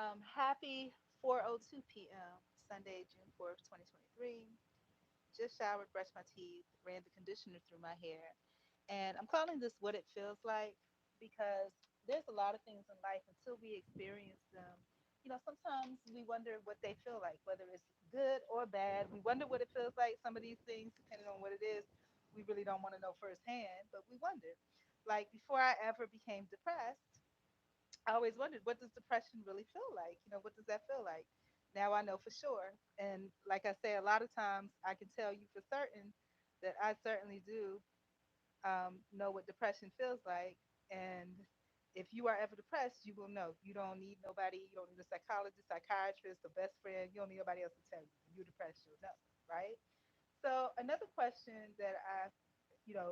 Happy 4:02 p.m. Sunday, June 4th, 2023. Just showered, brushed my teeth, ran the conditioner through my hair, and I'm calling this what it feels like because there's a lot of things in life until we experience them. Sometimes we wonder what they feel like, whether it's good or bad. We wonder what it feels like. Some of these things, depending on what it is, we really don't want to know firsthand, but we wonder. Like before I ever became depressed, I always wondered, what does depression really feel like? What does that feel like? Now I know for sure. And like I say, a lot of times I can tell you for certain that I certainly do know what depression feels like. And if you are ever depressed, you will know. You don't need nobody. You don't need a psychologist, psychiatrist, a best friend. You don't need nobody else to tell you. If you're depressed, you'll know, right? So another question that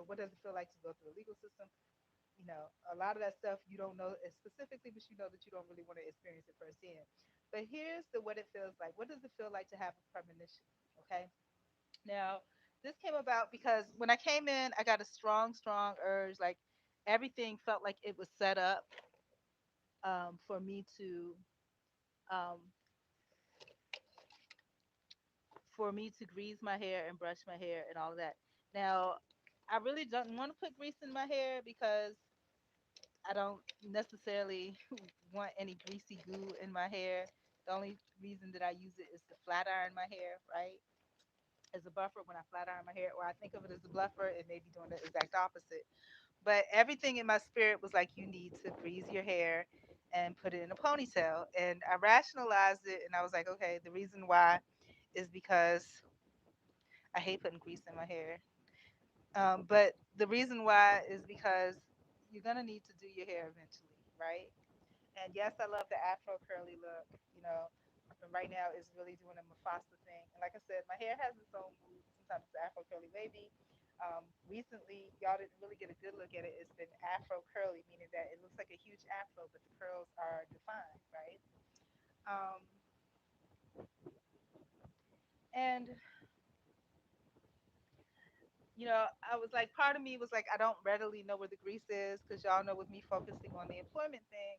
what does it feel like to go through the legal system? A lot of that stuff you don't know it specifically, but you know that you don't really want to experience it firsthand. But here's the what it feels like. What does it feel like to have a premonition? Okay. Now, this came about because when I came in, I got a strong, strong urge. Like everything felt like it was set up for me to um, grease my hair and brush my hair and all of that. Now, I really don't want to put grease in my hair because I don't necessarily want any greasy goo in my hair. The only reason that I use it is to flat iron my hair, right? As a buffer when I flat iron my hair, or I think of it as a bluffer, it may be doing the exact opposite. But everything in my spirit was like, you need to grease your hair and put it in a ponytail. And I rationalized it and I was like, okay, the reason why is because I hate putting grease in my hair. But the reason why is because you're going to need to do your hair eventually, right? And yes, I love the Afro curly look. You know, and right now it's really doing a Mufasa thing. And like I said, my hair has its own mood. Sometimes it's Afro curly wavy. Recently, y'all didn't really get a good look at it. It's been Afro curly, meaning that it looks like a huge afro, but the curls are defined, right? Um, and I was like, part of me was like, I don't readily know where the grease is because y'all know with me focusing on the employment thing,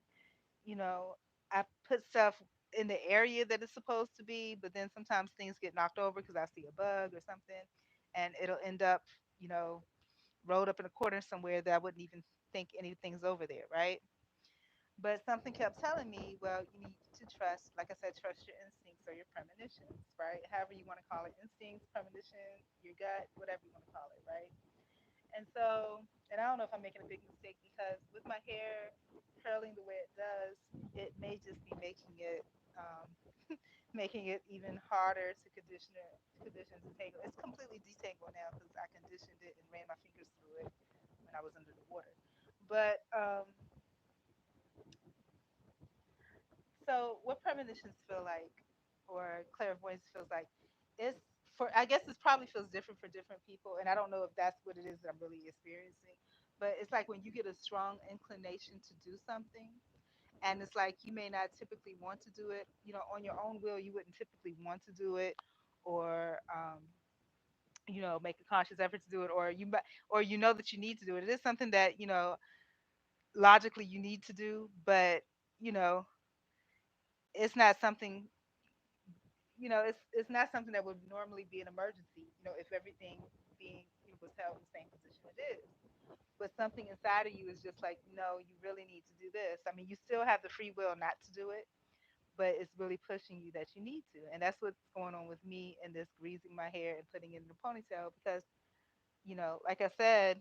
you know, I put stuff in the area that it's supposed to be, but then sometimes things get knocked over because I see a bug or something, and it'll end up, you know, rolled up in a corner somewhere that I wouldn't even think anything's over there, right? But something kept telling me, well, you need to trust, like I said, trust your instincts or your premonitions, right? However you want to call it, instincts, premonition, your gut, whatever you want to call it, right? And so, and I don't know if I'm making a big mistake because with my hair curling the way it does, it may just be um, making it even harder to condition to tangle. It's completely detangled now because I conditioned it and ran my fingers through it when I was under the water. But so what premonitions feel like, or clairvoyance feels like, it's for. I guess this probably feels different for different people, and I don't know if that's what it is that I'm really experiencing. But it's like when you get a strong inclination to do something, and it's like you may not typically want to do it. On your own will, you wouldn't typically want to do it, or make a conscious effort to do it, or you know that you need to do it. It is something that logically you need to do, but you know it's not something it's not something that would normally be an emergency, if everything being was held in the same position it is. But something inside of you is just like, no, you really need to do this. I mean, you still have the free will not to do it, but it's really pushing you that you need to. And that's what's going on with me and this greasing my hair and putting it in a ponytail because, like I said,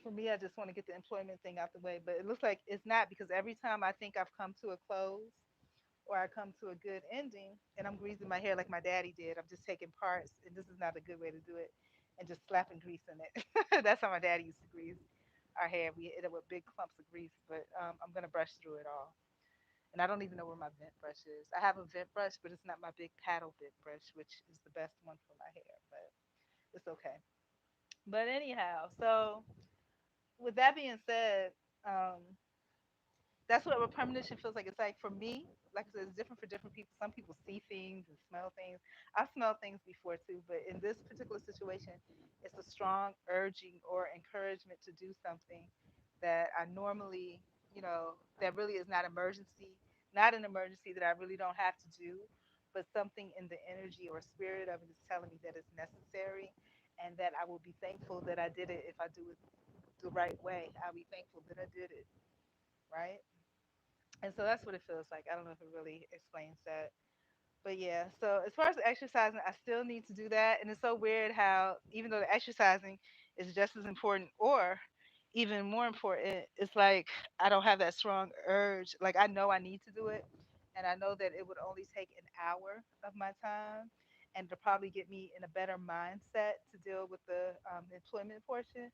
for me, I just want to get the employment thing out the way. But it looks like it's not because every time I think I've come to a close, or I come to a good ending and I'm greasing my hair like my daddy did. I'm just taking parts, and this is not a good way to do it, and just slapping grease in it. That's how my daddy used to grease our hair. We hit it with big clumps of grease, but I'm going to brush through it all. And I don't even know where my vent brush is. I have a vent brush, but it's not my big paddle vent brush, which is the best one for my hair, but it's okay. But anyhow, so with that being said, um, that's what a premonition feels like. It's like for me, like I said, it's different for different people. Some people see things and smell things. I've smelled things before too, but in this particular situation, it's a strong urging or encouragement to do something that I normally that really is not emergency, not an emergency that I really don't have to do, but something in the energy or spirit of it is telling me that it's necessary and that I will be thankful that I did it if I do it the right way. I'll be thankful that I did it, right? And so that's what it feels like. I don't know if it really explains that. But yeah, so as far as exercising, I still need to do that. And it's so weird how, even though the exercising is just as important or even more important, it's like I don't have that strong urge. Like I know I need to do it. And I know that it would only take an hour of my time and to probably get me in a better mindset to deal with the employment portion.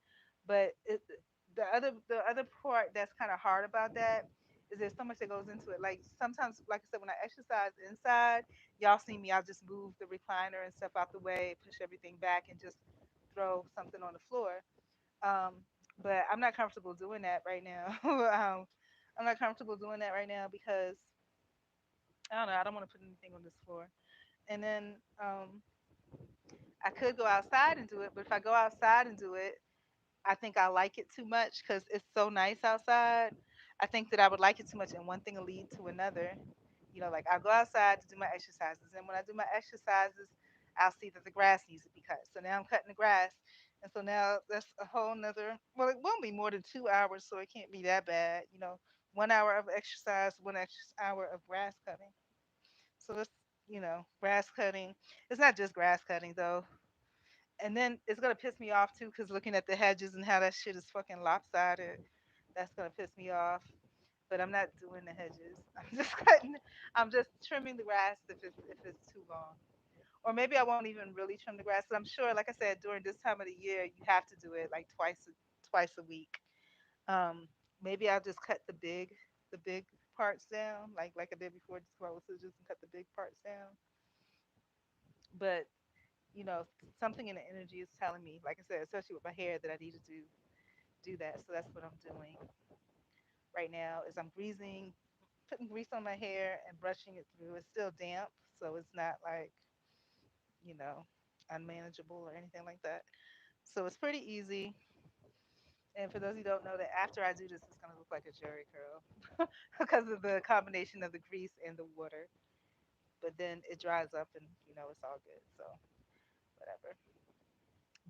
But the other part that's kind of hard about that is there's so much that goes into it. Like sometimes, like I said, when I exercise inside, y'all see me, I'll just move the recliner and stuff out the way, push everything back, and just throw something on the floor. Um, but I'm not comfortable doing that right now. I'm not comfortable doing that right now because I don't know. I don't want to put anything on this floor. And then I could go outside and do it, but if I go outside and do it, I think I like it too much because it's so nice outside. I think that I would like it too much, and one thing will lead to another. Like I'll go outside to do my exercises, and when I do my exercises, I'll see that the grass needs to be cut. So now I'm cutting the grass, and so now that's a whole nother. Well, it won't be more than 2 hours, so it can't be that bad. 1 hour of exercise, one extra hour of grass cutting. So that's grass cutting. It's not just grass cutting though, and then it's gonna piss me off too, because looking at the hedges and how that shit is fucking lopsided, that's gonna piss me off. But I'm not doing the hedges. I'm just cutting. I'm just trimming the grass if it's too long, or maybe I won't even really trim the grass. But I'm sure, like I said, during this time of the year, you have to do it like twice a week. Maybe I'll just cut the big parts down, like I did before, just go with scissors and cut the big parts down. But you know, something in the energy is telling me, like I said, especially with my hair, that I need to do that. So that's what I'm doing right now. Is I'm greasing, putting grease on my hair and brushing it through. It's still damp, so it's not like you know unmanageable or anything like that. So it's pretty easy. And for those who don't know, that after I do this, it's gonna look like a jerry curl because of the combination of the grease and the water. But then it dries up, and it's all good. So whatever.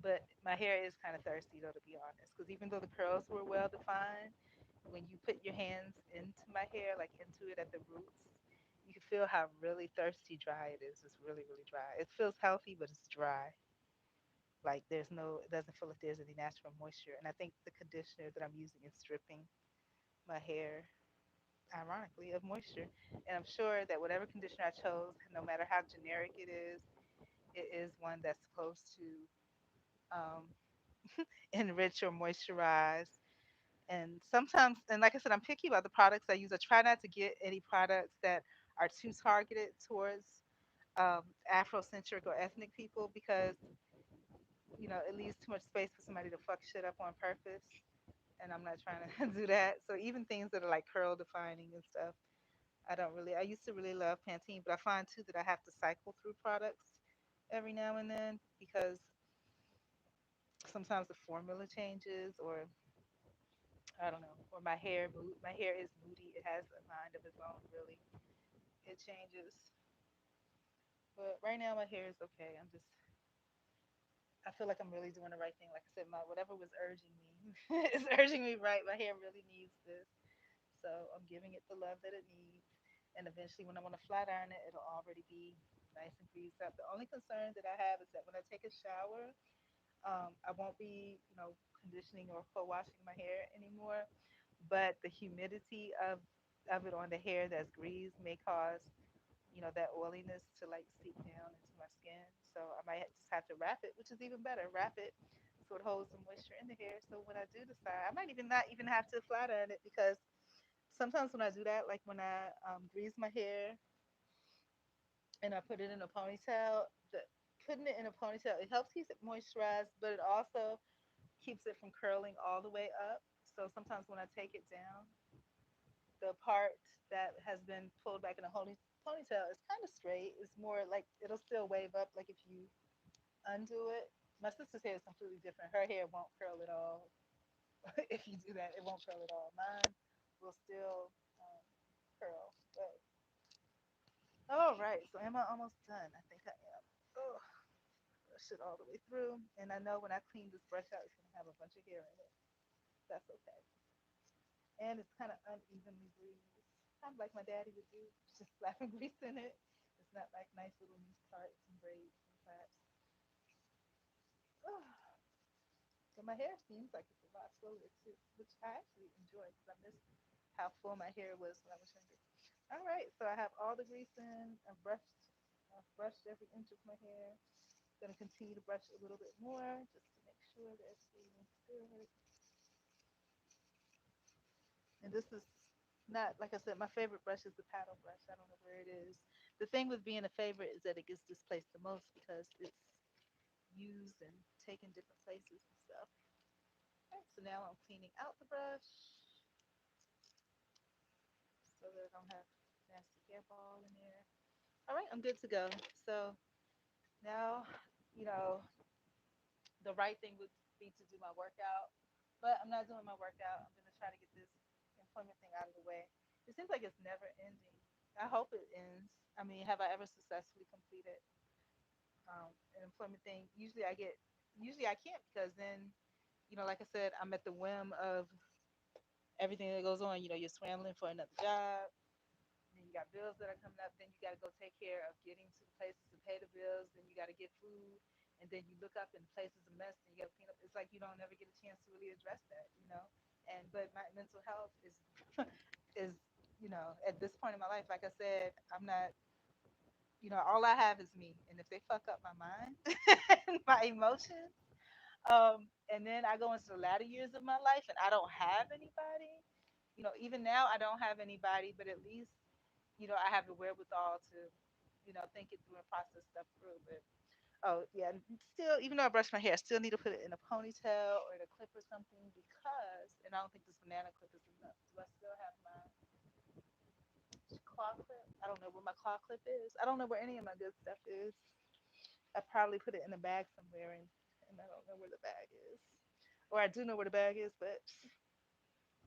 But my hair is kind of thirsty though, to be honest, because even though the curls were well defined, when you put your hands into my hair, like into it at the roots, you can feel how really thirsty dry it is. It's really, really dry. It feels healthy, but it's dry. Like it doesn't feel like there's any natural moisture. And I think the conditioner that I'm using is stripping my hair, ironically, of moisture. And I'm sure that whatever conditioner I chose, no matter how generic it is one that's supposed to um, enrich or moisturize. And sometimes, and like I said, I'm picky about the products I use. I try not to get any products that are too targeted towards Afrocentric or ethnic people, because it leaves too much space for somebody to fuck shit up on purpose, and I'm not trying to do that. So even things that are like curl defining and stuff, I used to really love Pantene, but I find too that I have to cycle through products every now and then, because sometimes the formula changes, or I don't know, or my hair is moody. It has a mind of its own, really. It changes. But right now my hair is okay. I feel like I'm really doing the right thing. Like I said, my whatever was urging me is urging me right. My hair really needs this. So I'm giving it the love that it needs. And eventually when I want to flat iron it, it'll already be nice and greased up. The only concern that I have is that when I take a shower, I won't be, conditioning or co-washing my hair anymore. But the humidity of it on the hair that's greased may cause, that oiliness to like seep down into my skin. So I might just have to wrap it, which is even better. Wrap it so it holds the moisture in the hair. So when I do decide, I might even not even have to flat iron it, because sometimes when I do that, like when I grease my hair and I put it in a ponytail, putting it in a ponytail, it helps keep it moisturized, but it also keeps it from curling all the way up. So sometimes when I take it down, the part that has been pulled back in a ponytail is kind of straight. It's more like it'll still wave up, like if you undo it. My sister's hair is completely different. Her hair won't curl at all. If you do that, it won't curl at all. Mine will still curl. But all right, so am I almost done? I think I am. Oh, brush it all the way through, and I know when I clean this brush out, it's gonna have a bunch of hair in it. That's okay. And it's kind of unevenly greased, kind of like my daddy would do, just slapping grease in it. It's not like nice little neat parts and braids and plaits. Oh, but my hair seems like it's a lot fuller too, which I actually enjoy because I miss how full my hair was when I was younger. All right, so I have all the grease in. I've brushed every inch of my hair. Gonna continue to brush a little bit more just to make sure that everything is good. And this is not, like I said, my favorite brush is the paddle brush. I don't know where it is. The thing with being a favorite is that it gets displaced the most because it's used and taken different places and stuff. All right, so now I'm cleaning out the brush so that I don't have nasty hairball in there. All right, I'm good to go. So now, you know, the right thing would be to do my workout, but I'm not doing my workout. I'm gonna try to get this employment thing out of the way. It seems like it's never ending. I hope it ends. I mean, have I ever successfully completed an employment thing? Usually I can't because then, like I said, I'm at the whim of everything that goes on. You're scrambling for another job. Then you got bills that are coming up. Then you got to go take care of getting to the places to pay the bills. Then you got to get food. And then you look up and the place is a mess. And you got to clean up. It's like you don't ever get a chance to really address that. And but my mental health is is at this point in my life, like I said, I'm not. All I have is me. And if they fuck up my mind and my emotions, and then I go into the latter years of my life and I don't have anybody. Even now I don't have anybody, but at least I have the wherewithal to, think it through and process stuff through. But oh yeah, and still, even though I brush my hair, I still need to put it in a ponytail or in a clip or something because, and I don't think this banana clip is enough. Do I still have my claw clip? I don't know where my claw clip is. I don't know where any of my good stuff is. I probably put it in a bag somewhere, and I don't know where the bag is. Or I do know where the bag is, but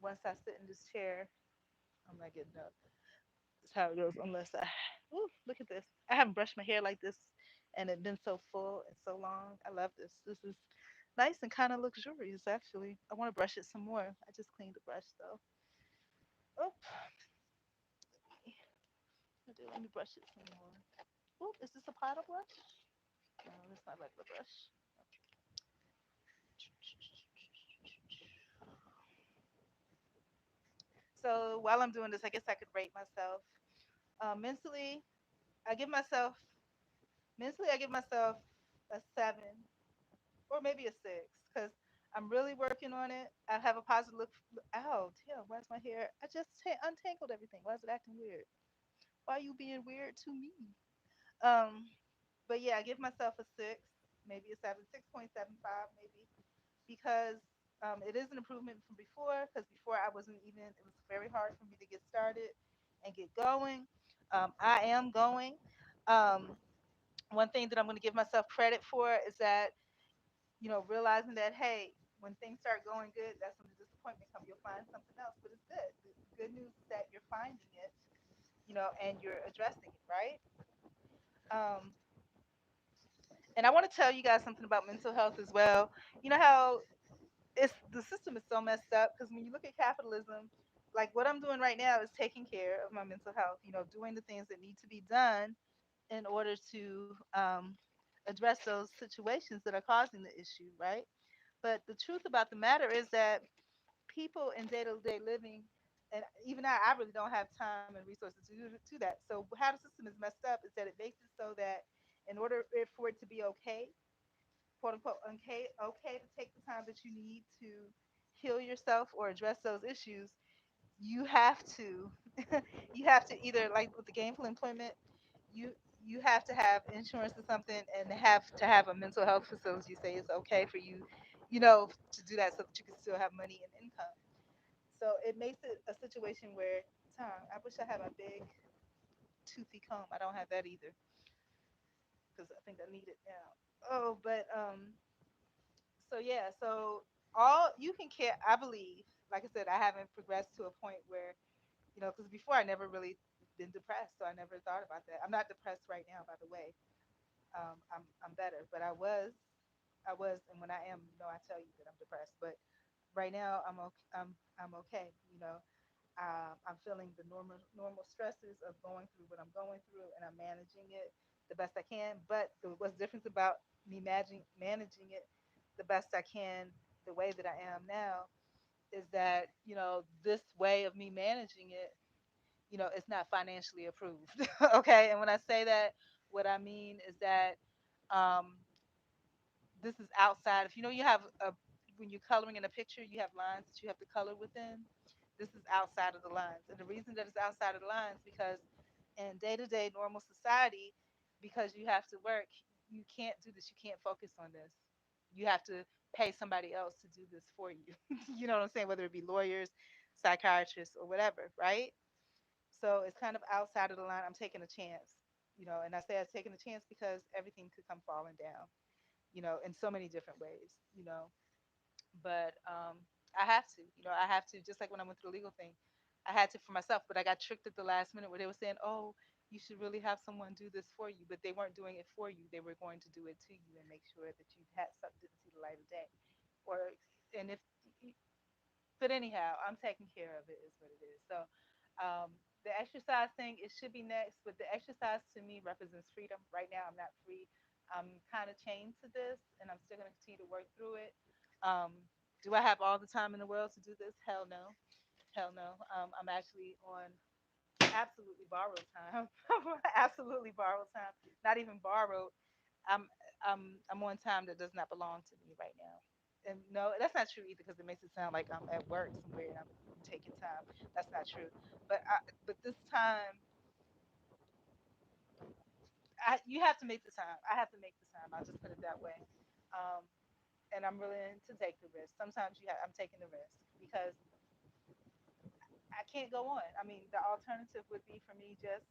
once I sit in this chair, I'm not getting up. That's how it goes. Unless I, ooh, look at this. I haven't brushed my hair like this, and it's been so full and so long. I love this. This is nice and kind of luxurious, actually. I want to brush it some more. I just cleaned the brush though. Oh, let me brush it some more. Oh, is this a paddle brush? No, it's not like the brush. So while I'm doing this, I guess I could rate myself. Mentally, I give myself I give myself a 7 or maybe a 6 because I'm really working on it. I have a positive look. Ow, damn, why's my hair? I just untangled everything. Why is it acting weird? Why are you being weird to me? Um, but yeah, I give myself a 6, maybe a 7, 6.75 maybe, because it is an improvement from before. Because before I wasn't even. It was very hard for me to get started and get going. I am going. Um, One thing that I'm going to give myself credit for is that realizing that, hey, when things start going good, that's when the disappointment comes. You'll find something else, but it's good. The good news is that you're finding it, and you're addressing it, right? Um, and I want to tell you guys something about mental health as well. You know how the system is so messed up because when you look at capitalism, like what I'm doing right now is taking care of my mental health. Doing the things that need to be done in order to address those situations that are causing the issue, right? But the truth about the matter is that people in day-to-day living, and even I really don't have time and resources to that. So how the system is messed up is that it makes it so that in order for it to be okay, quote unquote, okay to take the time that you need to heal yourself or address those issues, you have to you have to either, like with the gainful employment, you you have to have insurance or something and have to have a mental health facility say it's okay for you, to do that so that you can still have money and income. So it makes it a situation where, Tom, I wish I had my big toothy comb. I don't have that either because I think I need it now. But so yeah, so all you can care, I believe, like I said, I haven't progressed to a point where, because before I never really been depressed, so I never thought about that. I'm not depressed right now, by the way. I'm better, but I was, and when I am, I tell you that I'm depressed. But right now, I'm okay. I'm feeling the normal stresses of going through what I'm going through, and I'm managing it the best I can. But what's different about me managing it the best I can, the way that I am now, is that this way of me managing it, it's not financially approved. Okay, and when I say that, what I mean is that um, this is outside. If you have a when you're coloring in a picture, you have lines that you have to color within. This is outside of the lines, and the reason that it's outside of the lines because in day-to-day normal society, because you have to work, you can't do this. You can't focus on this. You have to pay somebody else to do this for you. You know what I'm saying? Whether it be lawyers, psychiatrists, or whatever, right? So it's kind of outside of the line. I'm taking a chance, and I say I'm taking a chance because everything could come falling down, in so many different ways, but I have to, I have to, just like when I went through the legal thing, I had to for myself, but I got tricked at the last minute where they were saying, oh, you should really have someone do this for you, but they weren't doing it for you. They were going to do it to you and make sure that you had something, didn't see the light of day. Or, and if, but anyhow, I'm taking care of it, is what it is. So, the exercise thing, it should be next, but the exercise to me represents freedom. Right now, I'm not free. I'm kind of chained to this, and I'm still going to continue to work through it. Um, do I have all the time in the world to do this? Hell no. Hell no. I'm actually on absolutely borrowed time. Absolutely borrowed time. Not even borrowed. I'm I'm on time that does not belong to me right now. And no, that's not true either because it makes it sound like I'm at work somewhere and I'm taking time. That's not true. But this time, you have to make the time. I have to make the time. I'll just put it that way. Um, and I'm willing to take the risk. Sometimes I'm taking the risk because I can't go on. I mean, the alternative would be for me just,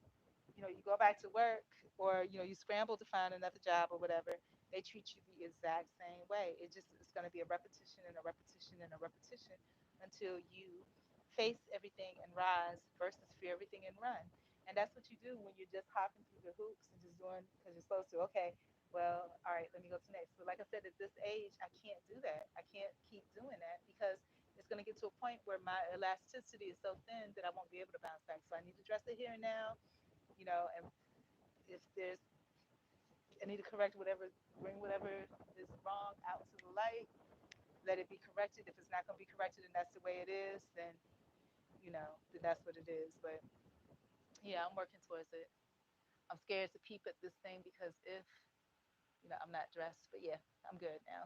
you go back to work or, you scramble to find another job or whatever. They treat you the exact same way. It's going to be a repetition and a repetition and a repetition until you face everything and rise versus fear everything and run. And that's what you do when you're just hopping through the hoops and just doing because you're supposed to. Okay, well, all right, let me go to next. But like I said, at this age, I can't do that. I can't keep doing that because it's going to get to a point where my elasticity is so thin that I won't be able to bounce back. So I need to dress it here and now, and if there's, I need to correct whatever, bring whatever is wrong out to the light, let it be corrected. If it's not going to be corrected and that's the way it is, then that's what it is. But yeah, I'm working towards it. I'm scared to peep at this thing because if, I'm not dressed, but yeah, I'm good now.